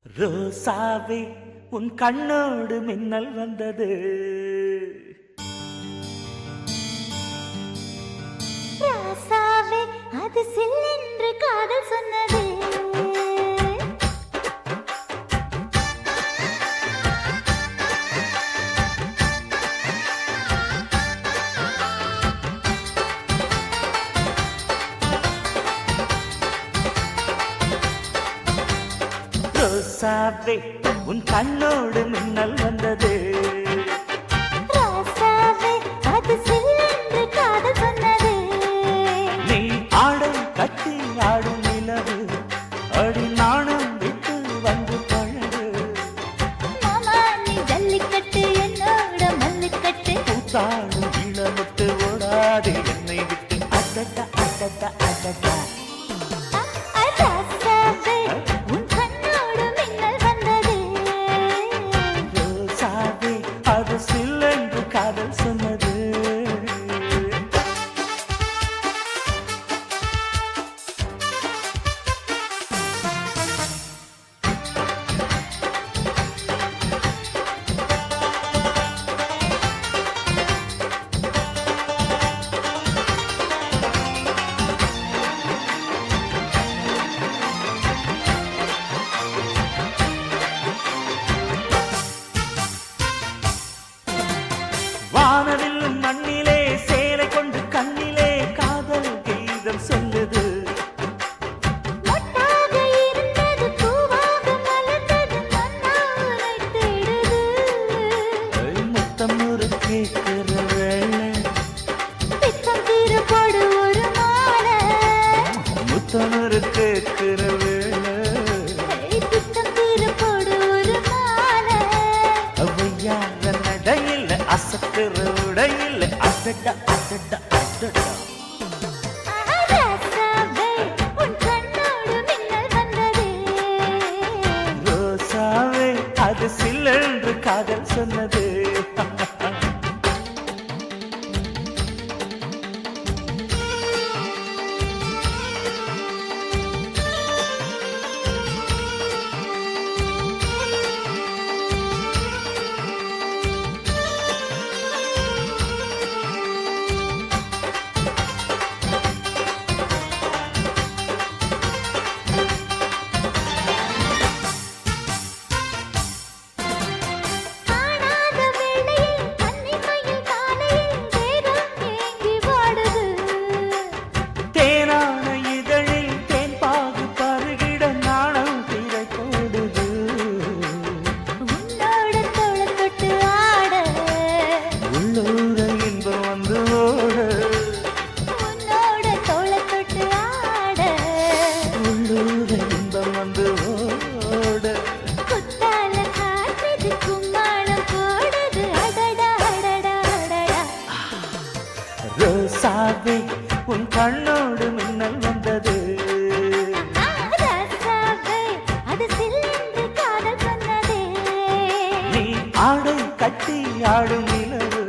ரோசாவே உன் கண்ணோடு மின்னல் வந்தது. ராசாவே அது சில்லென்று காதல் சொன்னது. ரோசாவே உன் கண்ணோடு மின்னல் வந்தது. ராசாவே அது சில்லென்று காதல் சொன்னது. நீ ஆடை கட்டி ஆடும் நிலவு அடி நாணம் விட்டு வந்து பழகு. மாமா நீ ஜல்லிக்கட்டு என்னோட மல்லுக்கட்டு. கூத்தாடும் இளமுட்டு ஓடாது என்னை விட்டு. அடடா அடடா அடடா. ராசாவே உன் கண்ணோடு மின்னல் வந்தது. ரோசாவே அது சில்லென்று காதல் சொன்னது. வானவில்லும் மண்ணிலே சேலை கொண்டு கண்ணிலே காதல் கீதம் சொல்லுது. மொட்டாக இருந்தது பூவாக மலர்ந்தது மன்னாரை தேடுது. முத்தம் ஒரு கேட்கிற வேளை பித்தம் தீரப்படு ஒரு மாலை. முத்தம் ஒரு கேட்கிற வேளை பித்தம் தீரப்படு ஒரு மாலை. அவையார நடையில் அசத்துற உடையில் அசட்ட அசட்ட அசட்ட. ராசாவே உன் கண்ணோடு மின்னல் வந்தது. ரோசாவே அது சில்லென்று காதல் சொன்னது. காணாத வேளையில் கன்னிமையில் காலையில் தேகம் ஏங்கி வாடுது. தேனான இதழில் தேன் பாகு பருகிட நாணம் திரை போடுது. உன்னோட தோளை தொட்டு ஆட. உள்ளூர இன்பம் வந்து ஓட. உன்னோட தோளை தொட்டு ஆட. உள்ளூர இன்பம் வந்து ஓட. குத்தால காற்றுது கும்மாளம் போடுது. அடடா அடடா அடடா. ரோசாவே உன் கண்ணோடு மின்னல் வந்தது. ராசாவே அது சில்லென்று காதல் சொன்னது. நீ ஆடை கட்டி ஆடும் நிலவு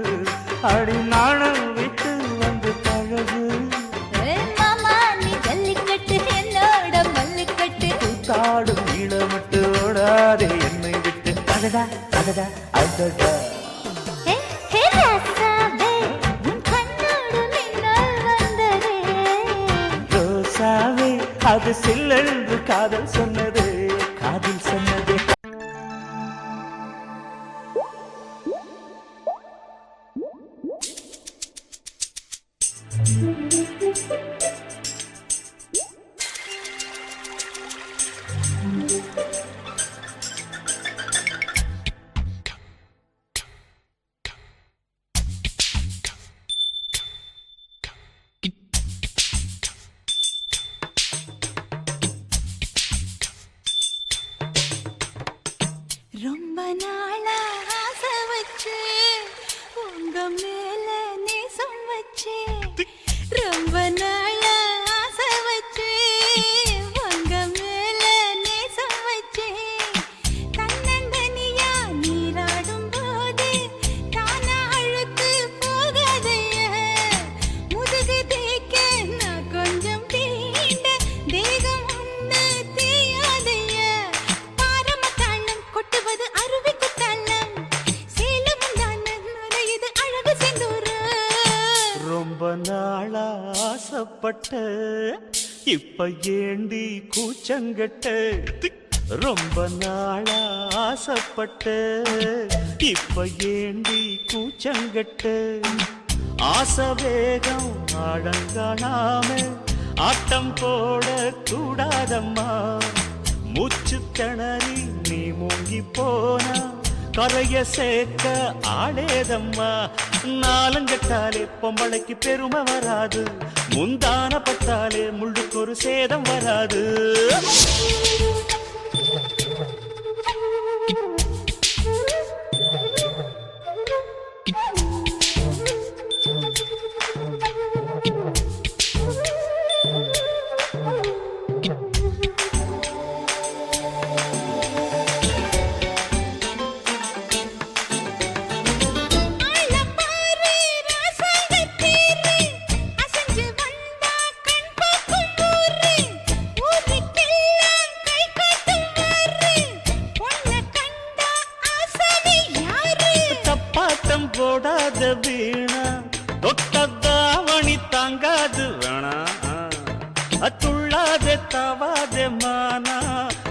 அடி நாணம் விட்டு வந்து பழகு. மாமா நீ ஜல்லிக்கட்டு என்னோட மல்லுக்கட்டு. கூத்தாடும் இளமட்டு ஓடாதே என்னை விட்டு. அடடா அடடா அடடா. ஹே ஹே ராசாவே உன் கண்ணோடு மின்னல் வந்தது. ரோசாவே அது சில்லென்று காதல் சொன்னது. காதல் சொன்னது. நாளா ஆசை வச்சு உங்க மேல நேசம் வச்சு ரொம்ப நாளா ஆசை வச்சு உங்க மேல நேசம் வச்சு தன்னந்தனியா நீராடும் போது தானா அழுத்து போகாதைய முதுகு தேய்க்க நான் கொஞ்சம் தீண்ட தேகம் ஒண்ணு தீயாதைய பாரம தாளம் கொட்டுவது அருவிக்கு தாளம் சேலம் தான நுரையுது அழகு செந்தூர ரொம்ப நாளா ஆசைப்பட்ட இப்ப ஏண்டி கூச்சங்கட்ட ரொம்ப நாளா ஆசைப்பட்ட இப்ப ஏண்டி கூச்சங்கட்ட ஆசை வேகம் ஆடங்கானாம ஆட்டம் போட கூடாதம்மா மூச்சு திணறி நீ மூங்கி போனா கரைய சேர்க்க ஆடேதம்மா நாலங்கட்டாலே பொம்பளைக்கு பெருமை வராது முந்தான பட்டாலே முள்ளுக்கு ஒரு சேதம் வராது போடாத வீணா தொட்டதாவணி தாங்காது வேணா துள்ளாத தவாத மானா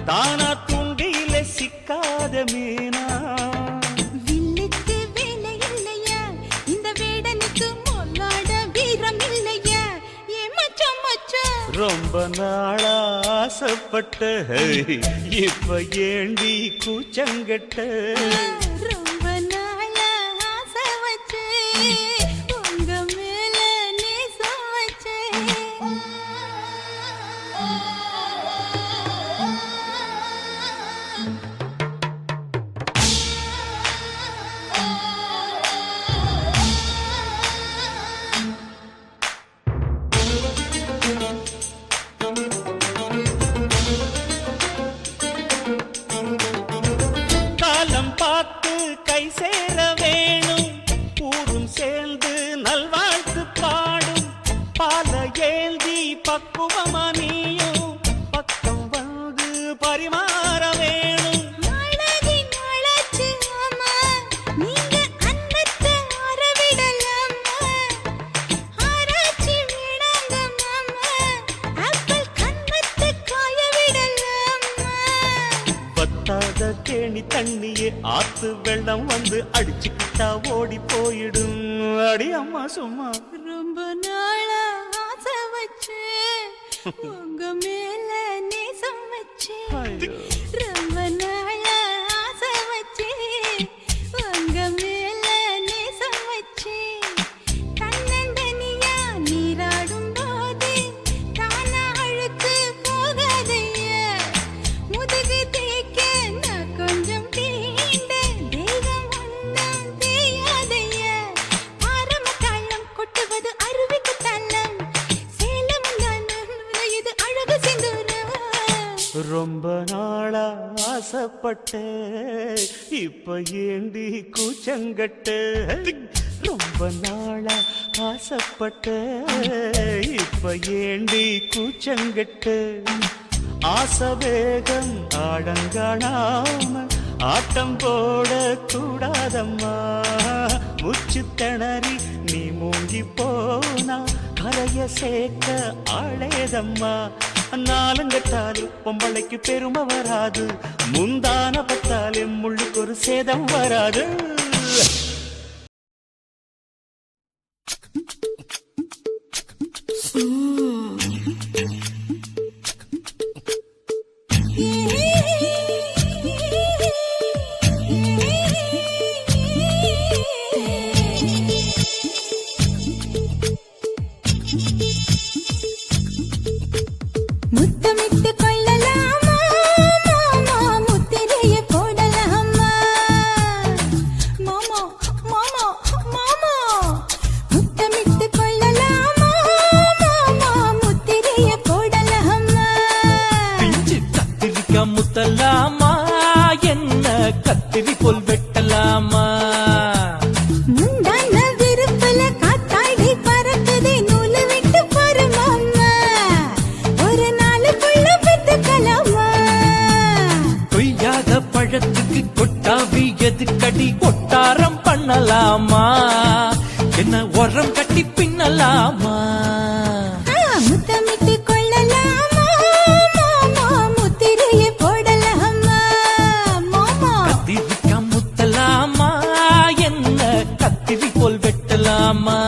தானா துண்டியில சிக்காத மீனா வில்லுக்கு வேலை இல்லையா இந்த வேடனுக்கு மொல்லாட வீரம் இல்லையா ஏ மச்சான் மச்சான் ரொம்ப நாளா ஆசைப்பட்ட இப்ப ஏண்டி கூச்சங்கட்ட ரொம்ப நாளா ஆசை வச்சு உங்க மேல நேசம் வச்சு காலம் பார்த்து கை சேர வேணும் ஊரும் சேர்ந்து நல்வாழ்த்து பாடும் பால ஏந்தி பக்குவமா நீயும் பக்கம் வந்து பரிமாற வேணும் நாளாகி நாளாச்சு மாமா நீங்க அன்னத்தை ஆரவிடலாமா ஆராய்ச்சி வேணாங்க மாமா ஆப்பிள் கண்ணத்தை காய விடலாமா வத்தாத கேணி தண்ணியே ஆத்து வெள்ளம் வந்து அடிச்சுக்கிட்டா ஓடி போயிடும் அடி அம்மா சும்மா ரொம்ப நாளா ஆசை வச்சு உங்க மேல நேசம் வச்சு ஐயோ. ரொம்ப நாளா ஆசை வச்சு உங்க மேல நேசம் வச்சு தன்னந்தனியா நீராடும் போது தானா அழுத்து போகாதைய முதுகு தேய்க்க நான் கொஞ்சம் தீண்ட தேகம் ஒண்ணும் தேயாதைய பாரம தாளம் கொட்டுவது அருவிக்கு தாளம் சேலம் தான நுரையுது அழகு செந்தூர ரொம்ப நாளா ஆசைப்பட்ட இப்ப ஏண்டி கூச்சங்கட்ட ரொம்ப நாளா ஆசைப்பட்ட இப்ப ஏண்டி கூச்சங்கட்ட ஆசை வேகம் ஆடங்கானாம ஆட்டம் போட கூடாதம்மா மூச்சு திணறி நீ மூங்கி போனா கரைய சேர்க்க ஆளேதம்மா நாலங்கட்டாலே பொம்பளைக்கு பெருமை வராது முந்தான பட்டாலே முள்ளுக்கு ஒரு சேதம் வராது முத்தமிட்டு கொள்ளலாமா மாமா முத்திரைய போடலாமா முத்தலாமா என்ன கத்திரி போல் வெட்டலாமா முந்தான விருப்பல காத்தாடி பறக்குதே நூலு விட்டு பருமாமா ஒரு நாளுக்குள்ள பெத்துக்கலாமா கொய்யாத பழத்துக்கு கொட்டாவி எதுக்கடி கொட்டாரம் பண்ணலாமா என்ன உரம் கட்டி பின்னலாமா முத்தமிட்டு கொள்ளலாமா மாமா முத்திரையை போடலாமா மாமா கத்திரிக்கா முத்தலாமா என்ன கத்திரி போல் வெட்டலாமா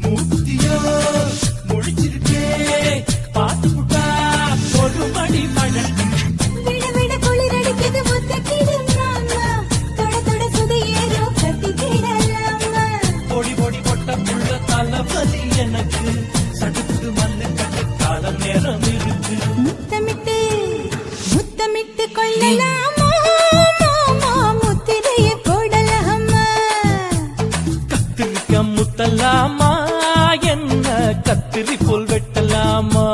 மூத்தியா முடிச்சிருக்கே பாத்து புட்டா கொடுமடி மழை பொடி பொடி பொட்ட புள்ள தலபதி எனக்கு சடுக்கு மண்ணு கட்டு காலம் நேரம் இருக்கு முத்தமிட்டு கொள்ளலாமா மாமா முத்திரையை போடலாமா கத்திரிக்க முத்தலாமா என்ன கத்திரி போல் வெட்டலாமா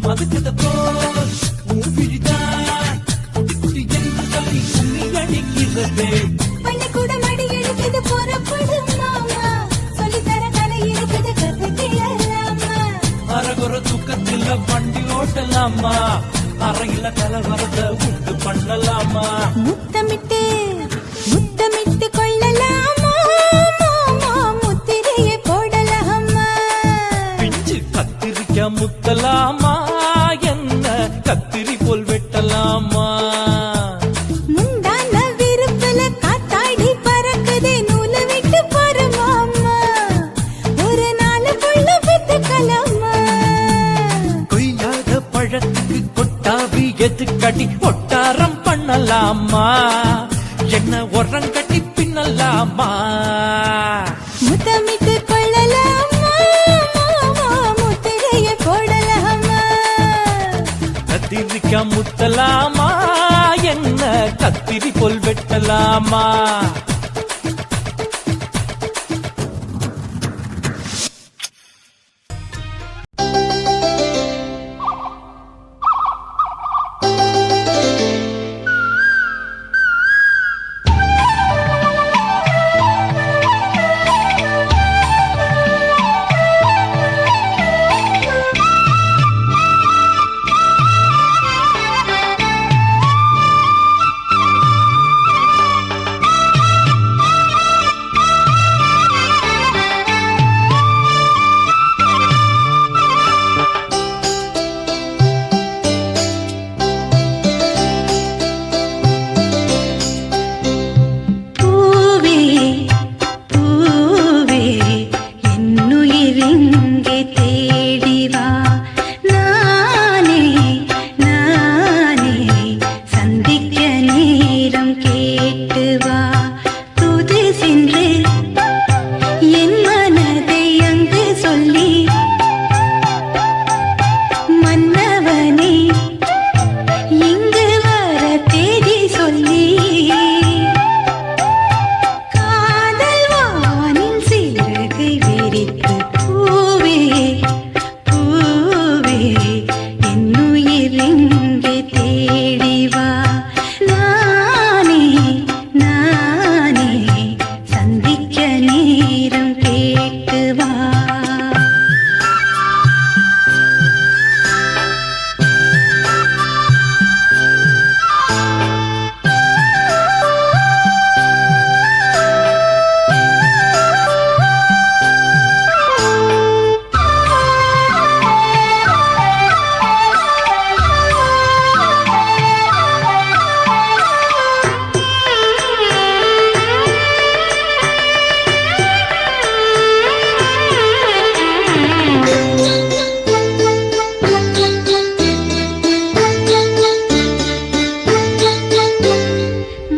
மதுக்கத போல் ஊவிழிதான் குட்டி குட்டி என்று சொல்லி கும்மி அடிக்கிறது பள்ளிக்கூட மடி எடுக்குது புறப்படும் மாமா சொல்லித்தர கலை இருக்குது கதை கேளலாமா அரகுற தூக்கத்தில் வண்டி ஓட்டலாமா அறையில கலவரத உண்டு பண்ணலாமா முத்தமிட்டு கொள்ளலாமா மாமா முத்திரையை போடலாமா பிஞ்சு கத்திரிக்க முத்தலாமா என்ன கத்திரி போல் வெட்டலாமா முந்தான விருப்பல காத்தாடி பறக்குதே நூலு விட்டு பருமாமா ஒரு நாளுக்குள்ள பெத்துக்கலாமா கொய்யாத பழத்துக்கு கொட்டாவி எதுக்கடி ஒட்டாரம் பண்ணலாமா என்ன உரம் கட்டி பின்னலாமா முத்தமிட்டு கொள்ளலாமா மாமா முத்திரையை போடலாமா கத்திரிக்க முத்தலாமா என்ன கத்திரி போல் வெட்டலாமா சென்று என் மனதை அங்கு சொல்லி மன்னவனே இங்கு வர தேதி சொல்லி காதல் வானில் சிறகை விரித்து பூவே பூவே என்னுயிர் இங்கே தேடி வா நானே நானே சந்திக்க நேரம் கேட்டு வா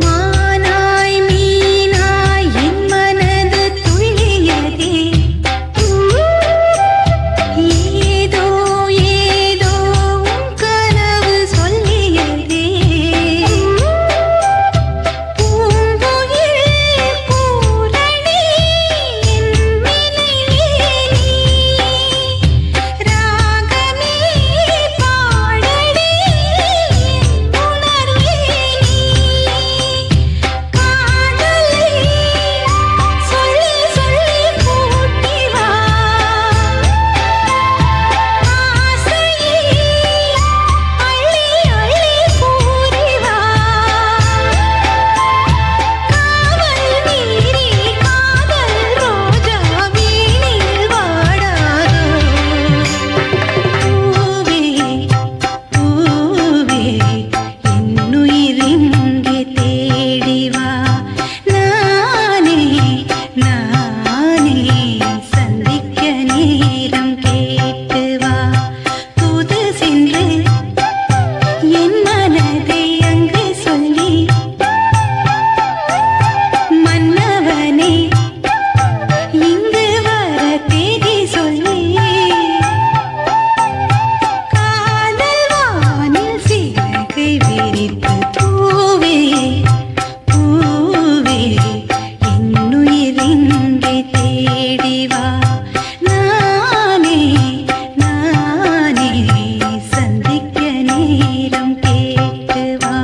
மானாய் மீனாய் என் மனது துள்ளியதே ஏதோ ஏதோ உன் கனவு சொல்லியதே பூங்குயில் பூரணி என் வினையே நீ ராகமே பாடடி என் உணர்வே நீ காதலை சொல்லி சொல்லி கூட்டி வா ஆசையை அள்ளி அள்ளி கூறி வா காவல் மீறி காதல் ரோஜா வீணில் வாடாதோ பூவே பூவே என்னுயிர் இங்கே தேடி வா நானே நானே சந்திக்க நேரம் கேட்டு வா தூது சென்று என் மனதை அங்கு சொல்லி மன்னவனே இங்கு வர தேதி சொல்லி காதல் வானில் சிறகை விரித்து பூவே பூவே என்னுயிர் இங்கே தேடி வா நானே நானே சந்திக்க நேரம் கேட்டு வா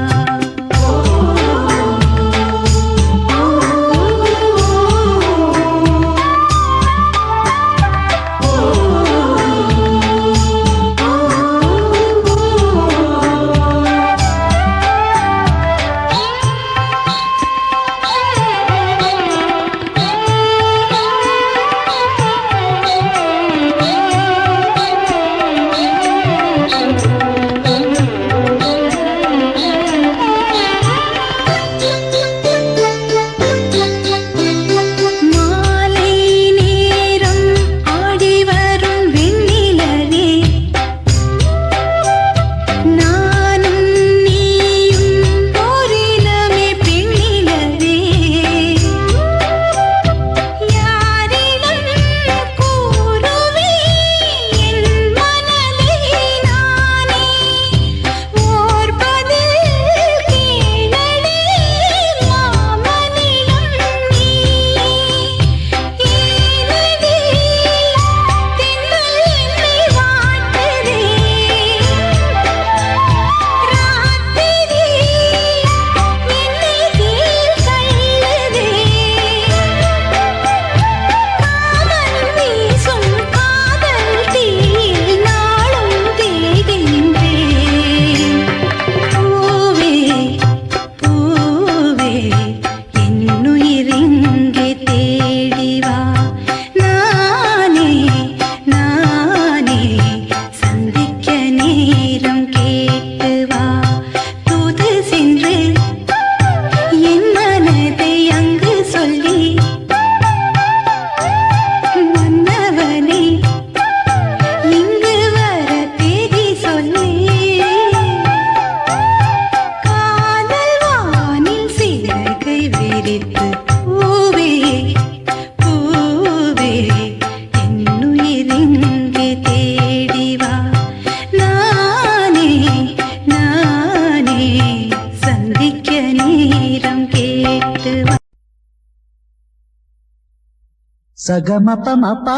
சகமப மபா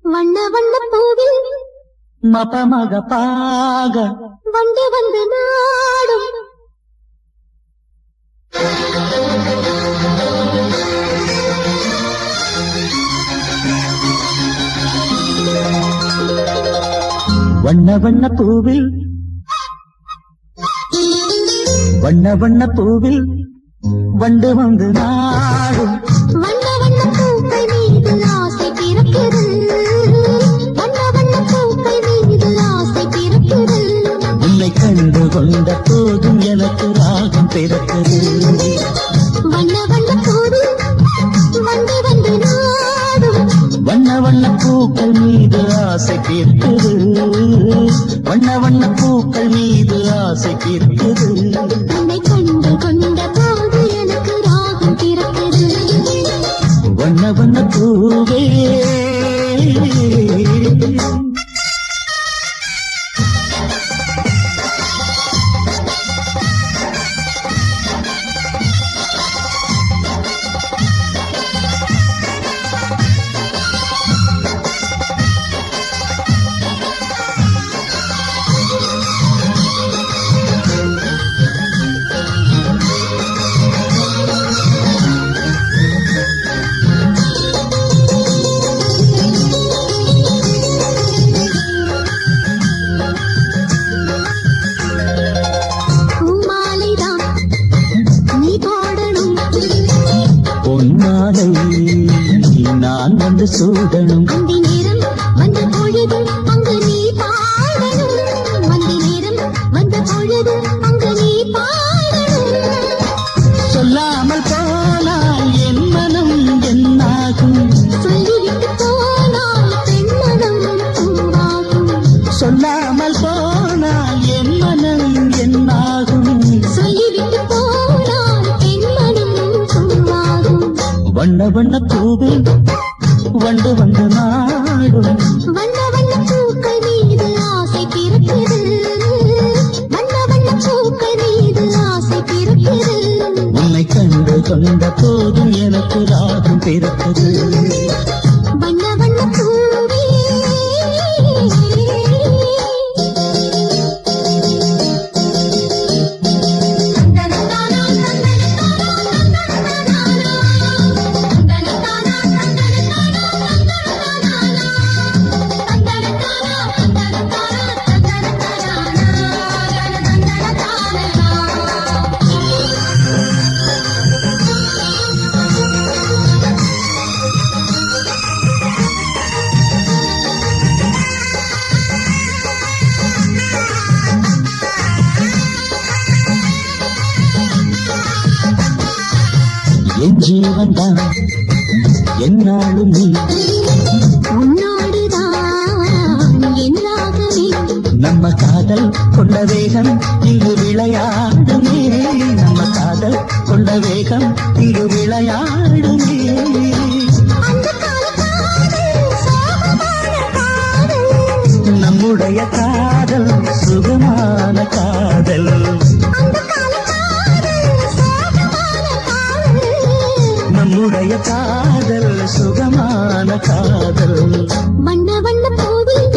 வண்ண வண்ண பூவில் மப மக பாக வண்டு வந்து நாடும் வண்ண வண்ண பூவில் வண்ண வண்ண பூவில் வண்டு வந்து நாடும் வண்ண வண்ண பூக்கள் மீது ஆசை பிறக்குது வண்ண வண்ண பூக்கள் மீது ஆசை பிறக்குது உன்னை கண்டு கொண்ட போதும் எனக்கு ராகம் பிறக்குது வண்ண வண்ண பூவில் வண்டு வந்து நாடும் வண்ண வண்ண பூக்கள் மீது ஆசை பிறக்குது வண்ண வண்ண பூக்கள் மீது ஆசை பிறக்குது உன்னை கண்டு கொண்ட போது எனக்கு ராகம் பிறக்குது வண்ண வண்ண பூவே பூமாலைதான் நீ போடணும் பொன்னாடை நான் வந்து சூடணும் அந்தி நேரம் வந்த பொழுது அங்கு நீ பாடணும் அந்தி நேரம் வந்த பொழுது அங்கு நீ பாடணும் சொல்லாமல் போனால் என் மனம் என்னாகும் சொல்லிவிட்டு போனால் பெண்மனம் பூவாகும் சொல்லாமல் போனால் என் மனம் என்னாகும் சொல்லிவிட்டு போனால் பெண்மனம் பூவாகும் வண்ண வண்ண பூவில் வண்டு வந்து நாடும் வண்ண வண்ண பூக்கள் மீது ஆசை பிறக்குது வண்ண வண்ண பூக்கள் மீது ஆசை பிறக்குது உன்னை கண்டு கொண்ட போதும் எனக்கு ராகம் பிறக்குது வண்ண வண்ண பூவே என் ஜீவன் தான் என்னாலும் நீ உன்னோடுதான் என்னாகவே நம்ம காதல் கொண்ட வேகம் இங்கு விளையாடுமே நம்ம காதல் கொண்ட வேகம் இங்கு விளையாடுமே அந்த கால காதல் சோகமான காதல் நம்முடைய காதல் சுகமான காதல் அந்த கால காதல் சோகமான காதல் நம்முடைய காதல் சுகமான காதல் வண்ண வண்ண பூவில்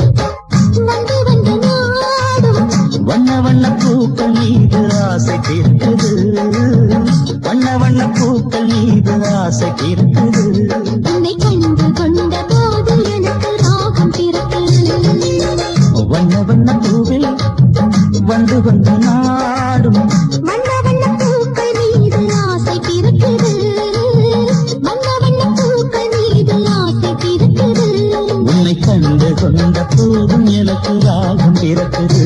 வந்து வந்து நாடும் வண்ண வண்ண பூக்கள் மீது ஆசை இருக்குது வண்ண வண்ண பூக்கள் மீது ஆசை இருக்குது உன்னை கண்டு கொண்ட போது எனக்கு ராகம் பிறக்குது வண்ண வண்ண பூவில் வந்து வந்து நாடும் வண்ண வண்ண பூக்கள் மீது ஆசை பிறக்குது வண்ண வண்ண பூக்கள் மீது ஆசை பிறக்குது உன்னை கண்டு கொண்ட போதும் எனக்கு ராகம் பிறக்குது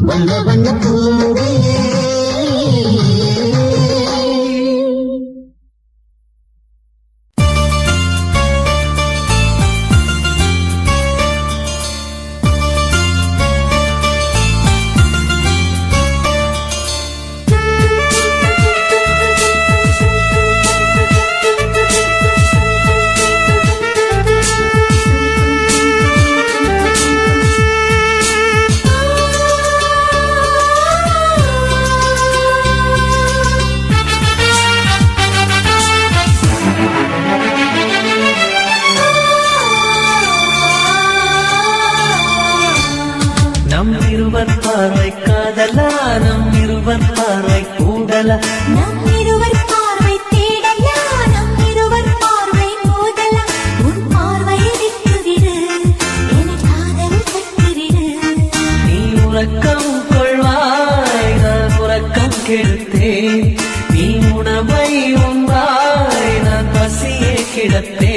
வண்ண வண்ண பூவே ஆ கிடப்பே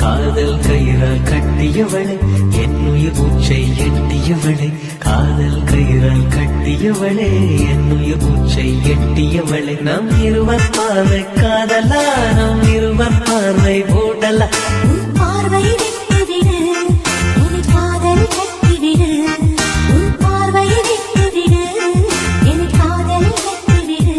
காதல் கயிறால் கட்டியவளே என்னுயிர் மூச்சை எட்டியவளே காதல் கயிறால் கட்டியவளே என்னுயிர் மூச்சை எட்டியவளே நம் இருவர் பார்வை காதலா நம் இருவர் பார்வை ஓடலா உன் பார்வை விட்டுவிடு என் காதல் கட்டிவிடு உன் பார்வை விட்டுவிடு என் காதல் கட்டிவிடு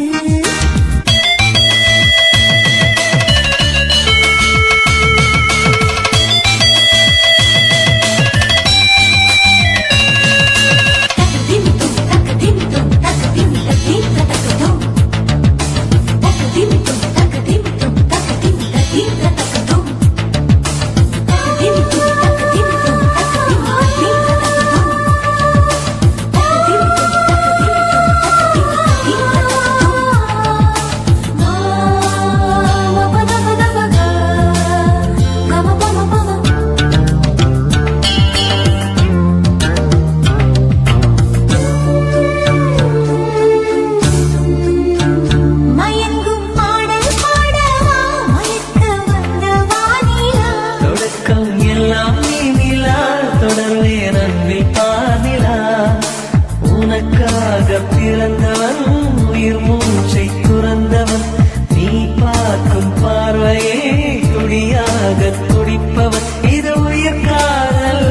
பிறந்தவன் உயிர் மூச்சை துறந்தவன் நீ பார்க்கும் பார்வையே துடியாக துடிப்பவன் இது உயிர் காதல்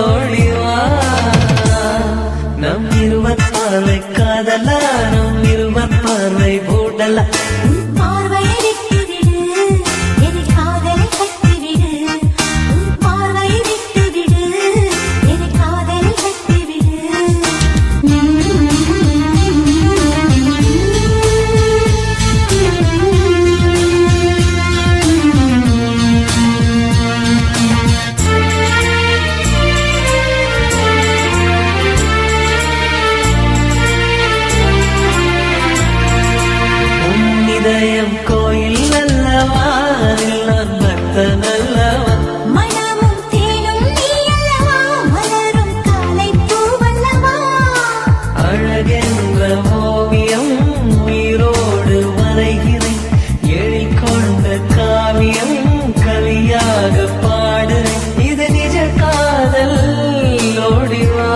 ஓடிவா நம் இருவர் பார்வை காதலா நம் இருவர் பார்வை ஓடலா உன் பார்வையை விட்டுவிடு என் காதலை கட்டிவிடு உன் பார்வையை விட்டுவிடு என் காதலை கட்டிவிடு இதயம் கோயில் அல்லவா நான் பக்தன் அல்லவா மனமும் தேனும் நீ அல்லவா மலரும் காலை பூவல்லவா அழகென்ற ஓவியம் உயிரோடு வரைகிறேன் எழில் கொண்ட காவியம் கவியாக பாடுறேன் இது நிஜ காதல் ஓடிவா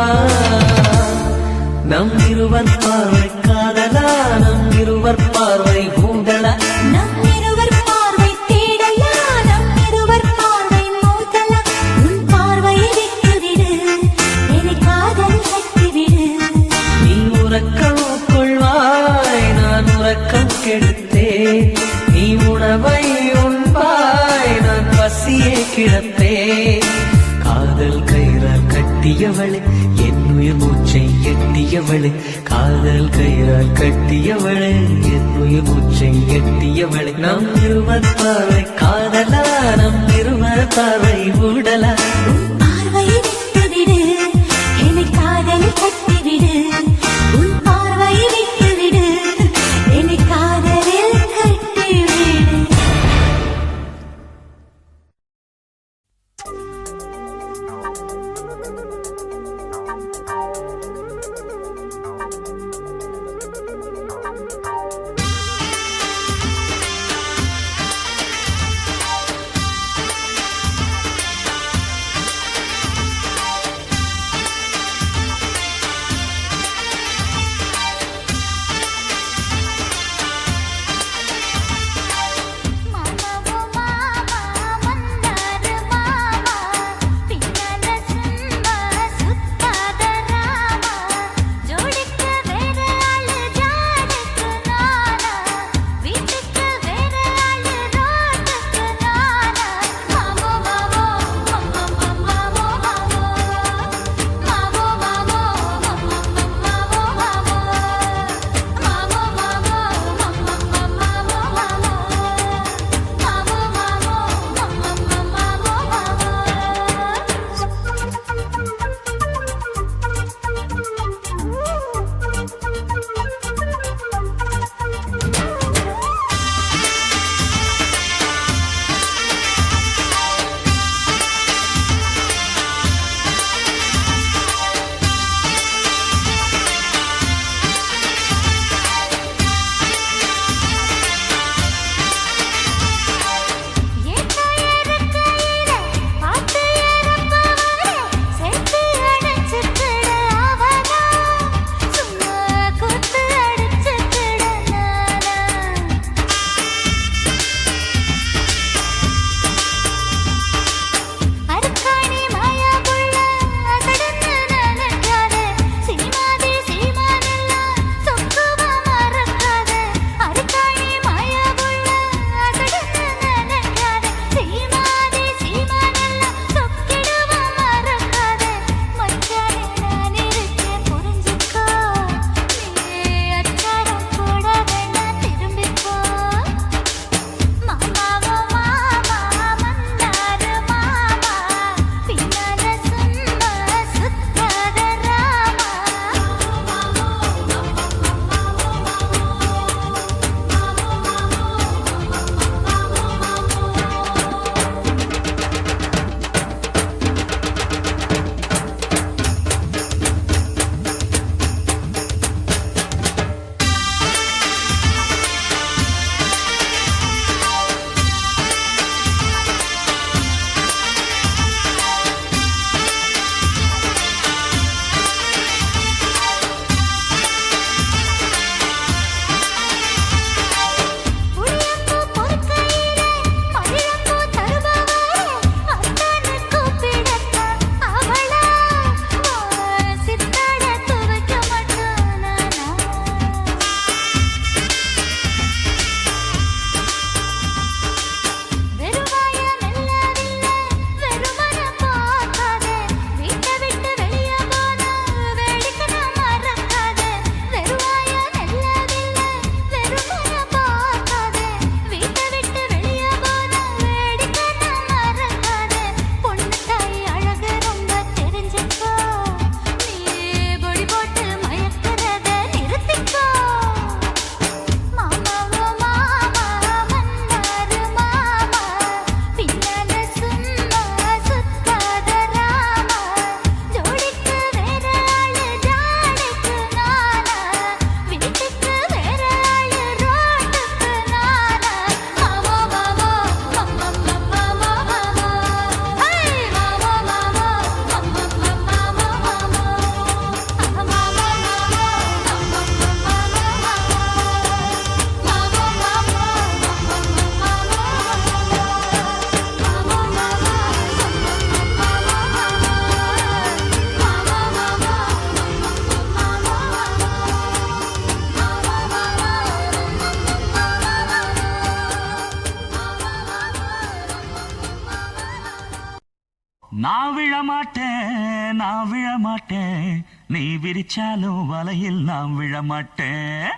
நம் இருவர் பார்வை காதலா நம் இருவர் பார்வை ஊடலா நம் இருவர் பார்வை தேடலா நம் இருவர் பார்வை மோதலா உன் பார்வையை விட்டுவிடு என் காதல் கட்டிவிடு நீ உறக்கம் கொள்வாய் நான் உறக்கம் கெடுத்தேன் நீ உணவை உண்பாய் நான் பசியே கிடப்பேன் காதல் கயிறால் கட்டியவளே என்னுயிர் மூச்சை எட்டியவளே காதல் கயிறால் கட்டியவளே என்னுயிர் மூச்சை எட்டியவளே நம் இருவர் பார்வை காதலா நம் இருவர் பார்வை ஊடலா உன் பார்வையை விட்டுவிடு என் காதல் கட்டிவிடு உன் பார்வையை விட்டுவிடு என் காதலில் கட்டிவிடு நான் விழமாட்டேன் நான் விழமாட்டேன் நீ விரிச்சாலும் வலையில் நான் விழமாட்டேன்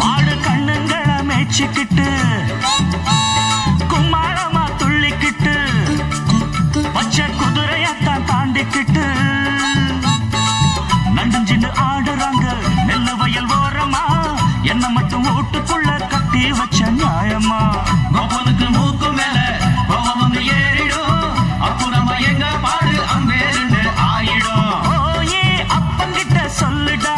மாடு கண்ணுங்களை மேய்ச்சிக்கிட்டு கும்மாளமா துள்ளிக்கிட்டு பச்சை குதிரையத்தான் தாண்டிக்கிட்டு நண்டஞ்சின்னு ஆடுறாங்க நெல்லு வயல் ஓரமா என்ன மட்டும் வீட்டுக்குள்ள கட்டி வச்ச நியாயமா கோபனுக்கு மூக்கு மேல கோபம் வந்து ஏறிடும் அப்புறமா எங்க பாடு அம்பேருந்து ஆயிடும் ஓயே அப்பங்கிட்ட சொல்லுடா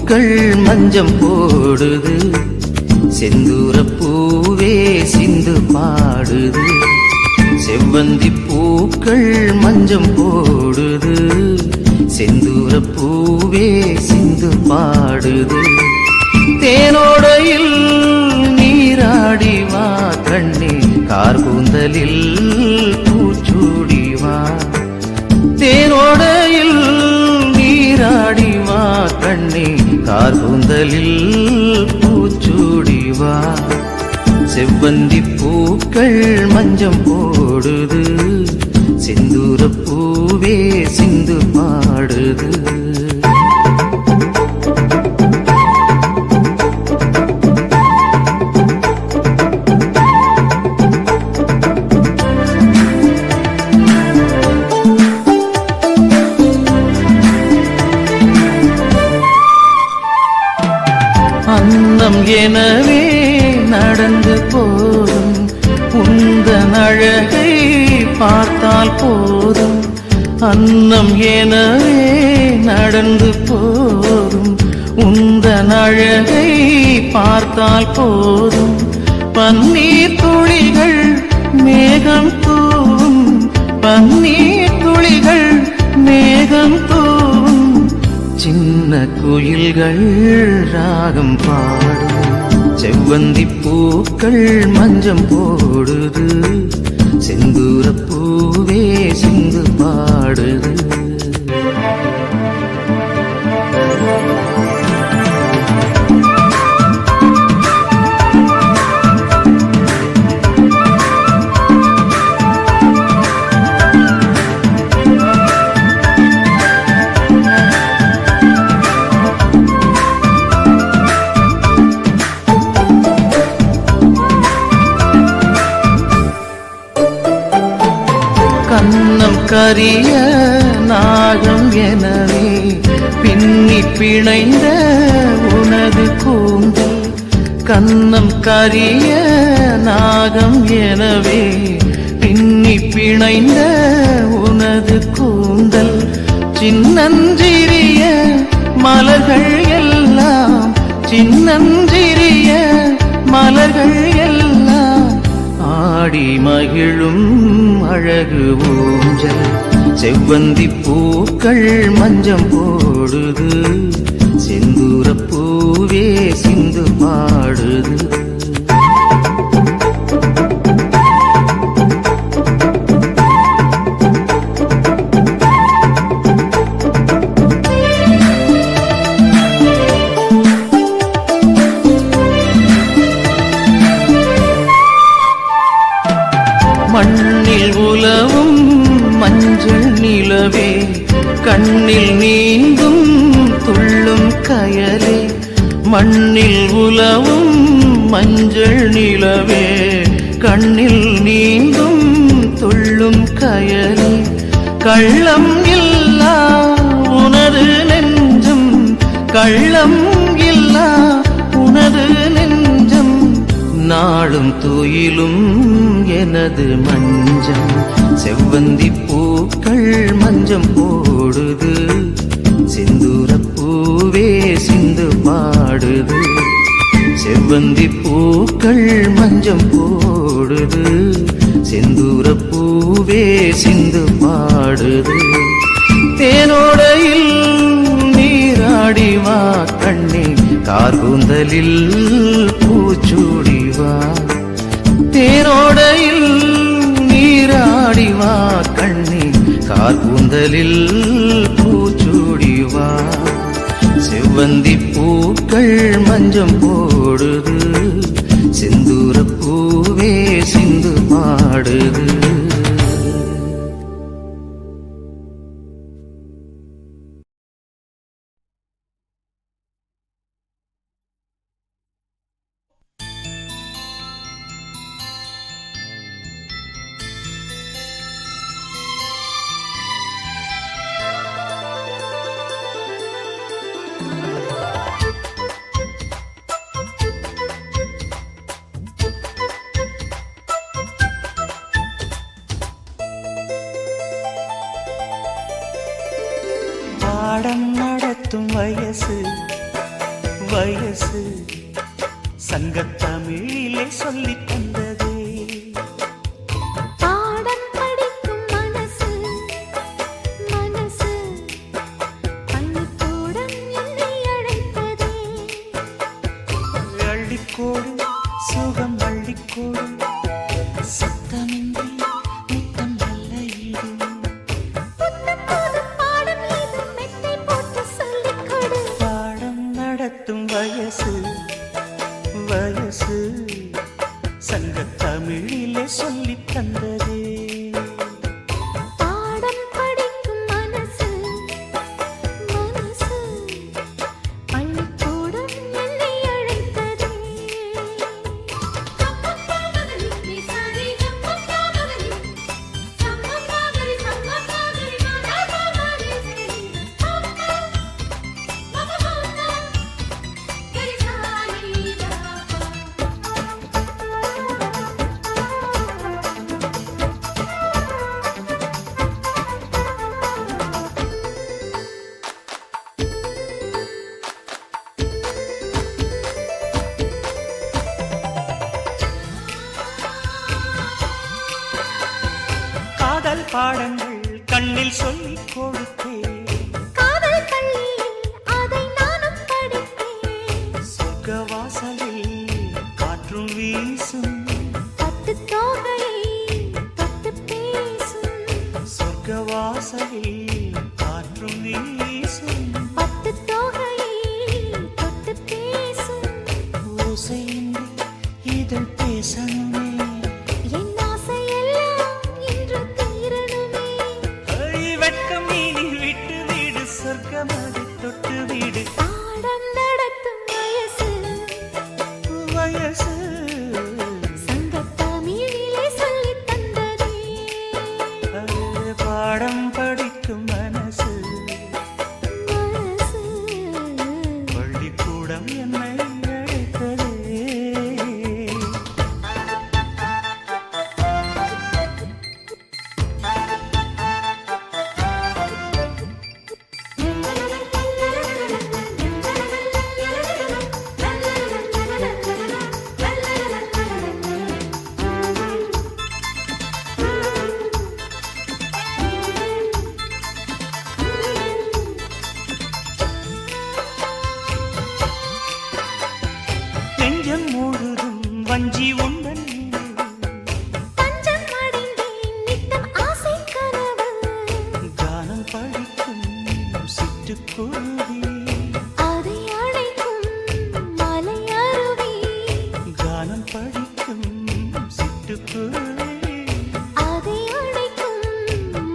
பூக்கள் மஞ்சம் போடுது, செந்தூர பூவே சிந்து பாடுது. செவ்வந்தி பூக்கள் மஞ்சம் போடுது, செந்தூர பூவே சிந்து பாடுது. தேனோடையில் நீராடி வா கண்ணே, கார்கூந்தலில் பூச்சூடி வா. தேனோடையில் நீராடி வா கண்ணே, கார்கூந்தலில் பூச்சூடி வா. செவ்வந்தி பூக்கள் மஞ்சம் போடுது, செந்தூர பூவே சிந்து பாடுது. அன்னம் எனவே நடந்து போதும், உந்தன் அழகை பார்த்தால் போதும். அன்னம் எனவே நடந்து போதும், உந்தன் அழகை பார்த்தால் போதும். பன்னீர் துளிகள் மேகம் தூவும், பன்னீர் துளிகள் மேகம் தூவும். சின்ன குயில்கள் ராகம் பாடும், செவ்வந்தி பூக்கள் மஞ்சம் போடுது, செந்தூர பூவே சிந்து பாடுது. கன்னம் கரிய நாகம் எனவே பின்னி பிணைந்த உனது கூந்தல். கன்னம் கரிய நாகம் எனவே பின்னி பிணைந்த உனது கூந்தல். சின்னஞ்சிறிய மலர்கள் எல்லாம், சின்னஞ்சிறிய மலர்கள் எல்லாம் ஆடி மகிழும் அழகு ஊஞ்சல். செவ்வந்தி பூக்கள் மஞ்சம் போடுது, செந்தூர பூவே சிந்து பாடுது. மண்ணில் உலவும் மஞ்சள் நிலவே, கண்ணில் நீந்தும் துள்ளும் கயலே. மண்ணில் உலவும் மஞ்சள் நிலவே, கண்ணில் நீந்தும் துள்ளும் கயலே. கள்ளம் இல்லா உனது நெஞ்சம், கள்ளம் இல்லா உனது நெஞ்சம். நாளும் துயிலும் எனது மஞ்சம், செவ்வந்தி பூக்கள் மஞ்சம் போடுது, செந்தூர பூவே சிந்து பாடுது. செவ்வந்தி பூக்கள் மஞ்சம் போடுது, செந்தூர பூவே சிந்து பாடுது. தேனோடையில் நீராடி வா கண்ணே, கார்கூந்தலில் பூச்சூடி வா. தேனோடையில் நீராடி வா கண்ணே, கார்கூந்தலில் பூச்சூடி வா. செவ்வந்தி பூக்கள் மஞ்சம் போடுது, செந்தூர பூவே சிந்து பாடுது. பாடம் நடத்தும் வயசு, வயசு சங்கத்தமிழிலே சொல்லித் தந்ததே. பாடம் படிக்கும் மனசு மனசு பள்ளிக்கூடம் என்னை அழைத்ததே. அள்ளிக்கோடு சுகம் அள்ளிக்கோடு சத்தமின்றி முத்தம் நல்ல ஈடு. புத்தம் புதும் பாடம் ஏதும் மெத்தை போட்டு சொல்லிக் கொடு. பாடம் நடத்தும் வயசு வயசு சங்கத்தமிழிலே சொல்லித் தந்ததே. பாடம் படிக்கும் மனசு மனசு பள்ளிக்கூடம் என்னை அழைத்ததே. காதல் பாடங்கள் கண்ணில் சொல்லிக் கொடுத்தேன். காதல் பள்ளியில் அதை நானும் படித்தேன். சொர்க்க வாசலில் காற்றும் வீசும் பட்டு தோகையை தொட்டு பேசும். சொர்க்க வாசலில் காற்றும் வீசும் பட்டு தோகையை தொட்டு பேசும். ஓசையின்றி இதழ் பேசணுமே. என் ஆசையெல்லாம் இன்று தீரணுமே. வெட்கம் நீ விட்டு வீடு சொர்க்கமது தொட்டு வீடு. பாடம் நடத்தும் வயசு வயசு சங்கத்தமிழிலே சொல்லித் தந்ததே. பாடம் படிக்கும் மனசு மனசு பள்ளிக்கூடம் என்னை அழைத்ததே. நெஞ்சம் முழுதும் வஞ்சி உண்டன் தஞ்சம் அடைந்தேன் நித்தம் ஆசை கனவு. கானம் படிக்கும் சிட்டுக்குருவி. அதை அழைக்கும் மலை அருவி. கானம் படிக்கும் சிட்டுக்குருவி. அதை அழைக்கும்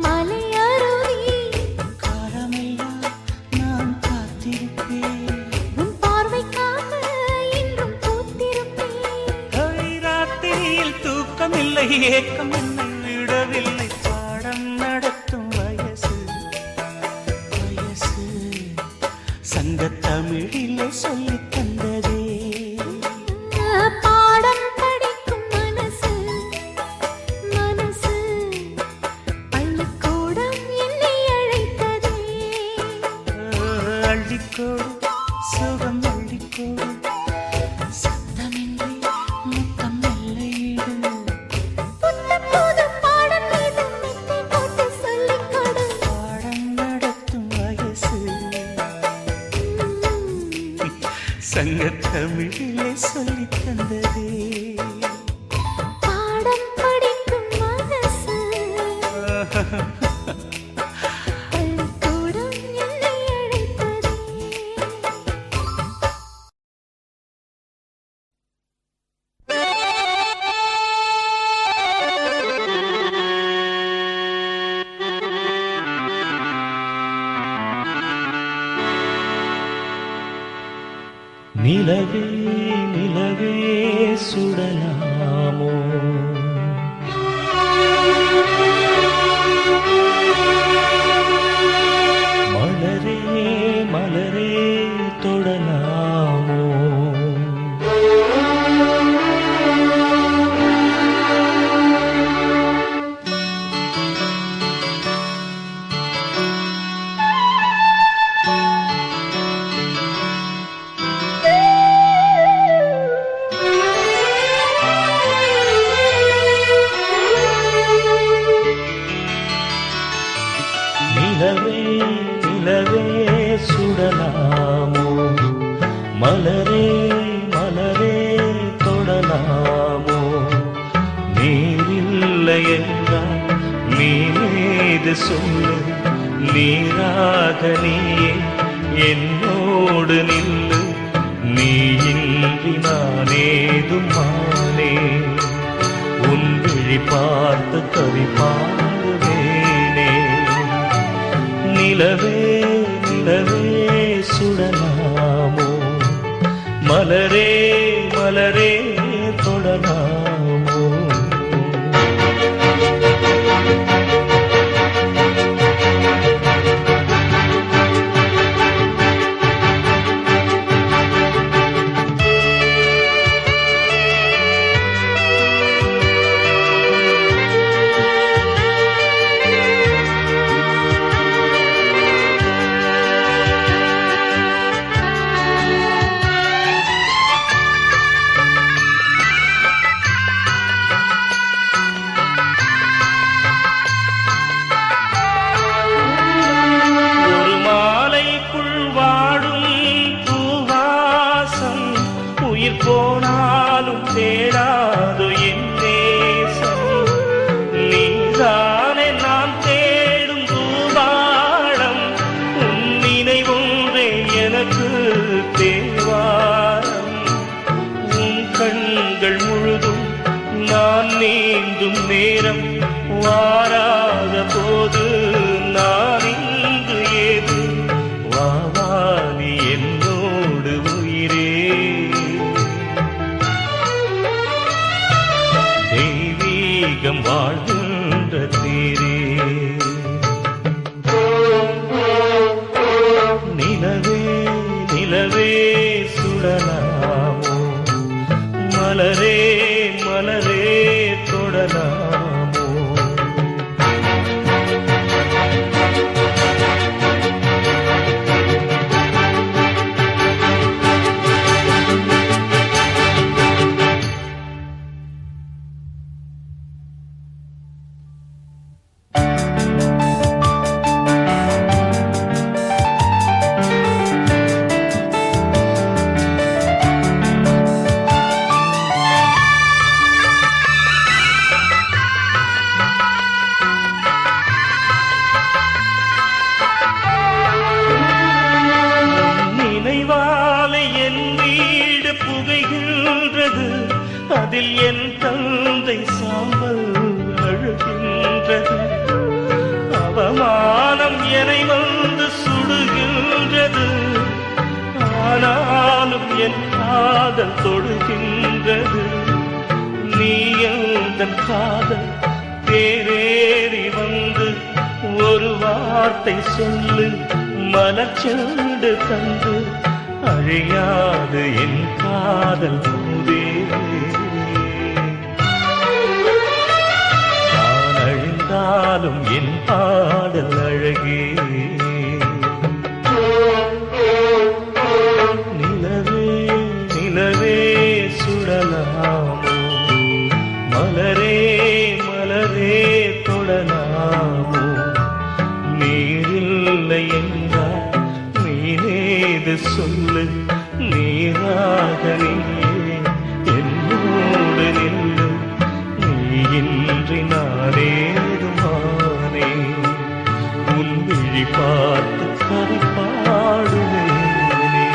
மலை அருவி. காலமெல்லாம் நான் காத்திருப்பேன். உன் பார்வைக்காக இன்றும் பூத்திருப்பேன். ராத்திரியில் தூக்கமில்லை ஏக்கம் என்னை விடவில்லை. பாடம் நடத்தும் வயசு வயசு சங்கத்தமிழிலே சொல்லித் தந்ததே. பாடம் படிக்கும் மனசு மனசு பள்ளிக்கூடம் என்னை அழைத்ததே. அள்ளிக்கோடு சுகம் அள்ளிக்கோடு சத்தமின்றி முத்தம் நல்ல ஈடு. புத்தம் புதும் பாடம் ஏதும் மெத்தை போட்டு சொல்லிக் கொடு. பாடம் நடத்தும் வயசு சங்கத்தமிழிலே சொல்லித் தந்ததே. பாடம் படிக்கும் மனசு பள்ளிக்கூடம் என்னை அழைத்ததே. நிலவே நிலவே சுடலாமோ மலரே மலரே தொடலாமோ. நிலவே நிலவே சுடலாமோ மலரே மலரே தொடலாமோ நீரில்லை என்றால் நீது சொல்லு நீராக நீயே என்னோடு நில்லு நீ இன்றி நானேதும் மானே உன் விழி பார்த்து கவி பாடுவேனே நிலவே நிலவே சுடலாமோ மலரே மலரே தொடலாமோ போனாலும் தேடாதோ என் தேசம் நீதானே நான் தேடும் தூபாடம் உன் நினைவொன்றே எனக்கு தேவாரம் உன் கண்கள் முழுதும் நான் நீந்தும் நேரம் வாராத போது நான் இங்கு ஏது வாவானி என்னோடு உயிரே தெய்வீகம் வாழ்கின்ற தீரே நிலவே நிலவே சுடலாமோ மலரே மலரே தொடலாமோ அதில் என் தந்தை சாம்பல் அழுகின்றது அவமானம் என்னை வந்து சுடுகின்றது ஆனாலும் என் காதல் தொடுகின்றது நீ எந்தன் காதல் தேரேறி வந்து ஒரு வார்த்தை சொல்லு மலச்செண்டு தந்து அழியாது என் காதல் பூதே நான் அழிந்தாலும் என் பாடல் அழகே நிலவே நிலவே சுடலாமோ மலரே மலரே தொடலாமோ நீரில்லை என்றால் நீனேது சொல்லு நீராக நீயே என்னோடு நில்லு நீ இன்றி நானேதுமானே உன் விழி பார்த்து கவி பாடுவேனே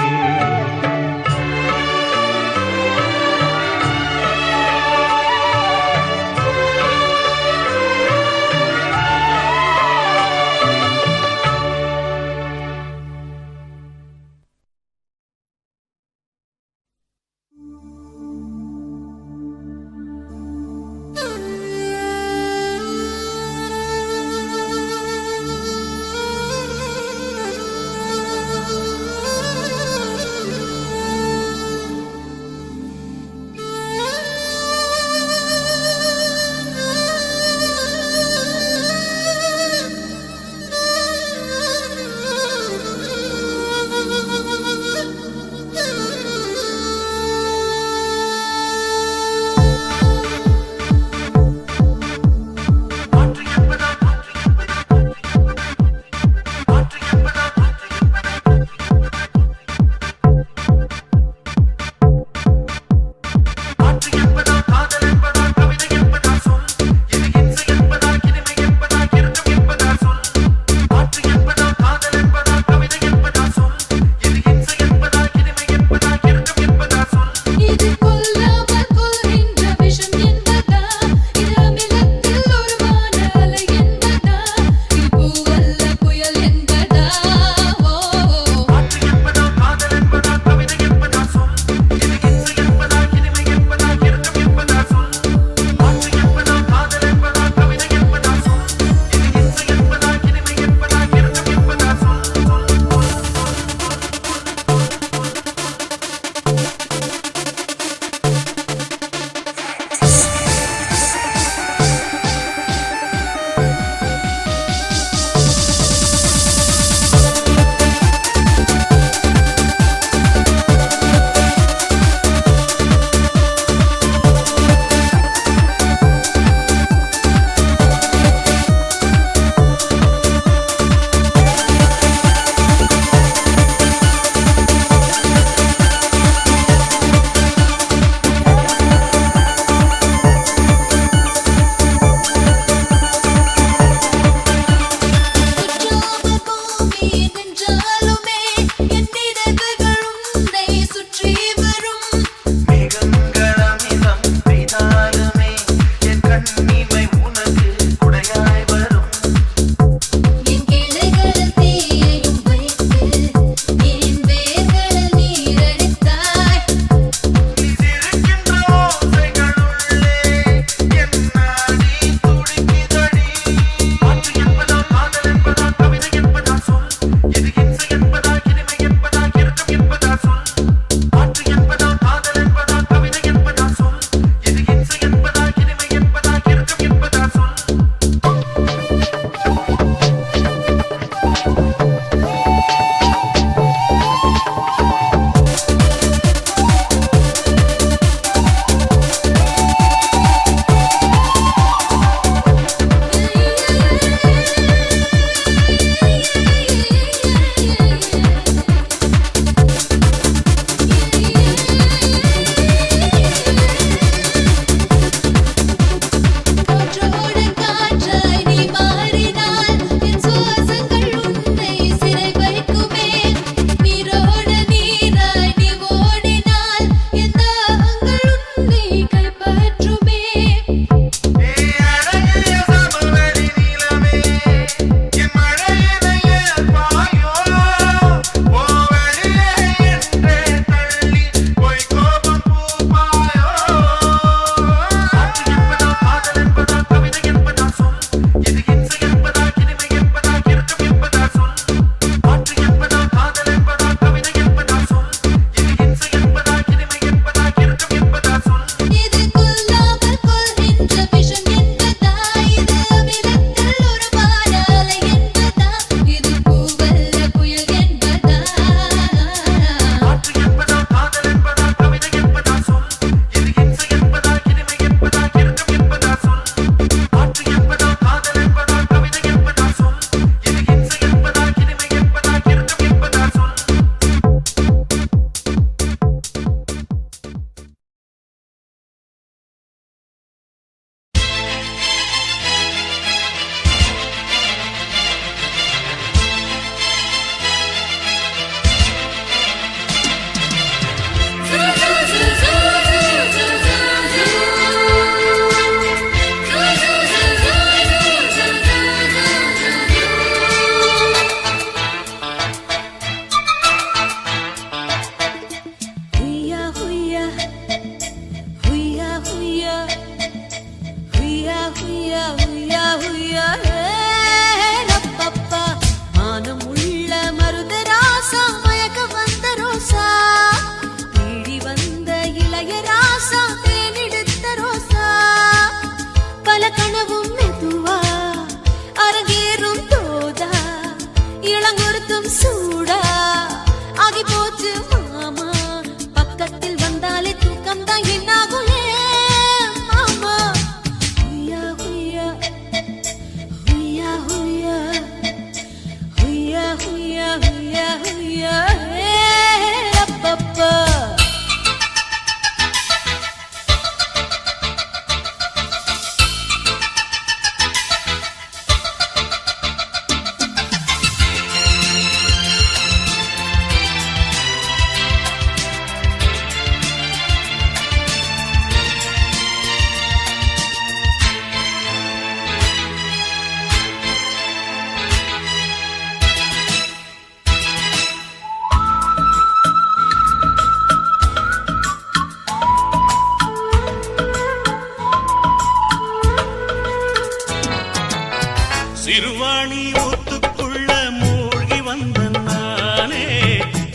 சிறுவாணி ஊத்துக்குள்ள மூழ்கி வந்த நானே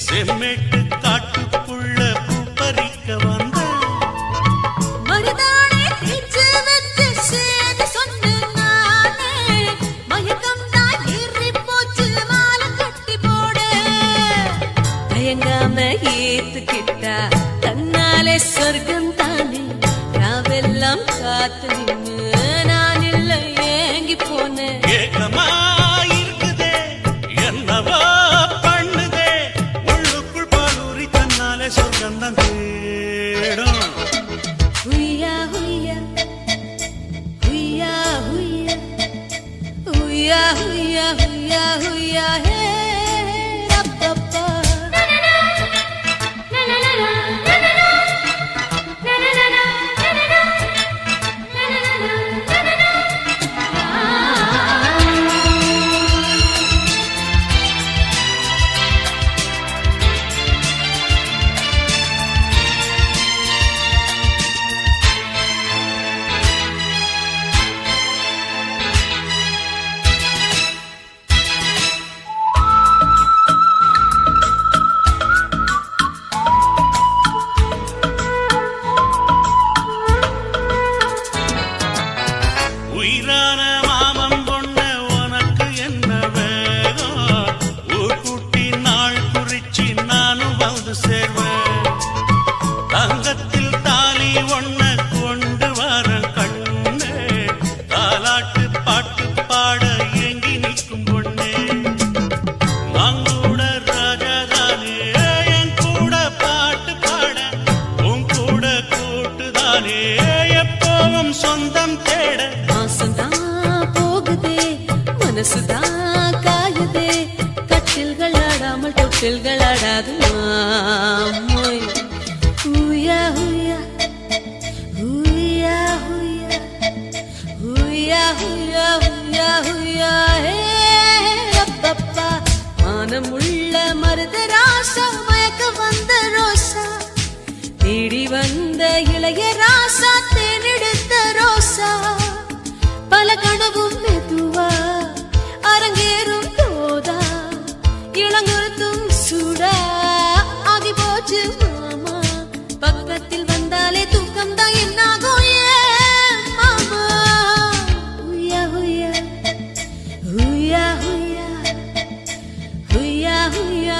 செம்மேட்டு காட்டுக்குள்ள பூ பறிக்க வந்த மருதாணி தீச்சு வச்சு சேதி சொன்ன நானே மயக்கம் தான் ஏறி போச்சு மாலை கட்டி போடு தயங்காம ஏத்துக்கிட்டா தன்னாலே சொர்க்கம் தானே ராவெல்லாம் காத்து நின்னு நான் இல்லை ஏங்கி போனேன் ஏக்கமா இருக்குதே என்னவா பண்ணுதே உள்ளுக்குள் பாலூரி தன்னாலே சொர்க்கம் தான் தேடும் ஹுய்யா ஹுய்யா ஹுய்யா ஹுய்யா ஹுய்யா ஹுய்யா ஹுய்யா ஹுய்யா ஹே ரப்பப்பா na na na na na na na na na na na na மனசுதான் காயுதே கட்டில்கள் ஆடாமல் தொட்டில்கள் ஆடாது மாமோய் ஹூயா ஹூயா ஹூயா ஹூயா ஹூயா ஹூயா ஹூயா ஹே ரப்பப்பா மானமுள்ள மருத ராசா மயக்க வந்த ரோசா தேடி வந்த இளைய ராசா தேனெடுத்த ரோசா பல கனவும் மெதுவா அரங்கேறும் போதா இளங்குருத்தும் சூடா ஆகி போச்சு மாமா பக்கத்தில் வந்தாலே தூக்கம் தான் என்னாகும் ஏன் மாமா ஹுயா ஹுயா ஹுயா ஹுயா ஹுயா ஹுயா